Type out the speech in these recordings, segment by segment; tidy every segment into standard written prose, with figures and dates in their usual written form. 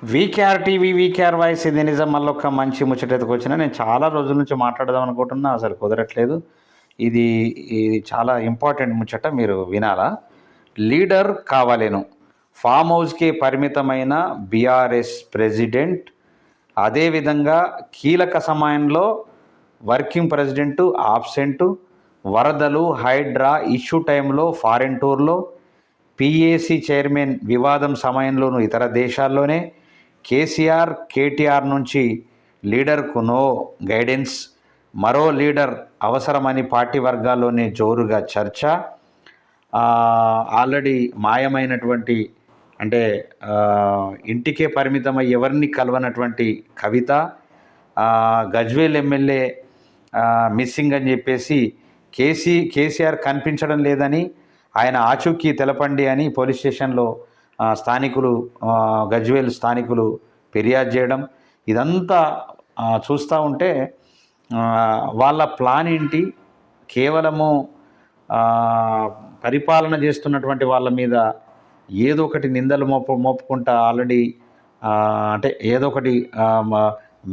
VKR TV, VKR voice, ఇది నిజం. మళ్ళీ ఒక మంచి ముచ్చటెత్తుకు వచ్చిన నేను చాలా రోజుల నుంచి మాట్లాడదాం అనుకుంటున్నా, అసలు కుదరట్లేదు. ఇది ఇది చాలా ఇంపార్టెంట్ ముచ్చట, మీరు వినాలా. లీడర్ కావాలేను, ఫామ్ హౌస్కి పరిమితమైన బీఆర్ఎస్ ప్రెసిడెంట్. అదేవిధంగా కీలక సమయంలో వర్కింగ్ ప్రెసిడెంటు ఆబ్సెంటు, వరదలు, హైడ్రా ఇష్యూ టైంలో ఫారెన్ టూర్లో, పిఏసి చైర్మన్ వివాదం సమయంలోనూ ఇతర దేశాల్లోనే, కేసీఆర్ కేటీఆర్ నుంచి లీడర్కు నో గైడెన్స్, మరో లీడర్ అవసరమని పార్టీ వర్గాల్లోనే జోరుగా చర్చ. ఆల్రెడీ మాయమైనటువంటి, అంటే ఇంటికే పరిమితమై ఎవరిని కలవనటువంటి కవిత, గజ్వేల్ ఎమ్మెల్యే మిస్సింగ్ అని చెప్పేసి కేసీఆర్ కనిపించడం లేదని, ఆయన ఆచూకీ తెలపండి అని పోలీస్ స్టేషన్లో స్థానికులు, గజ్వేల్ స్థానికులు ఫిర్యాదు చేయడం. ఇదంతా చూస్తూ ఉంటే వాళ్ళ ప్లాన్ ఏంటి, కేవలము పరిపాలన చేస్తున్నటువంటి వాళ్ళ మీద ఏదో ఒకటి నిందలు మోపుకుంటా ఆల్రెడీ, అంటే ఏదో ఒకటి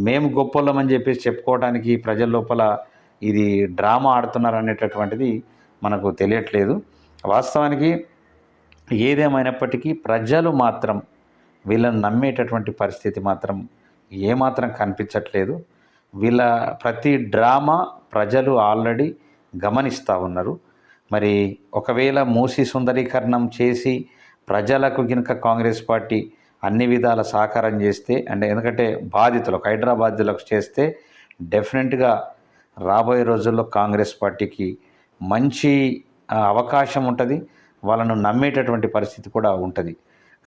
మేము గొప్పోళ్ళమని చెప్పేసి చెప్పుకోవడానికి ప్రజల లోపల ఇది డ్రామా ఆడుతున్నారు అనేటటువంటిది మనకు తెలియట్లేదు. వాస్తవానికి ఏదేమైనప్పటికీ ప్రజలు మాత్రం వీళ్ళని నమ్మేటటువంటి పరిస్థితి మాత్రం ఏమాత్రం కనిపించట్లేదు. వీళ్ళ ప్రతి డ్రామా ప్రజలు ఆల్రెడీ గమనిస్తూ ఉన్నారు. మరి ఒకవేళ మూసి సుందరీకరణం చేసి ప్రజలకు గినక కాంగ్రెస్ పార్టీ అన్ని విధాల సహకారం చేస్తే, అంటే ఎందుకంటే బాధితులకు, హైదరాబాద్లకు చేస్తే డెఫినెట్గా రాబోయే రోజుల్లో కాంగ్రెస్ పార్టీకి మంచి అవకాశం ఉంటుంది, వాళ్ళను నమ్మేటటువంటి పరిస్థితి కూడా ఉంటుంది.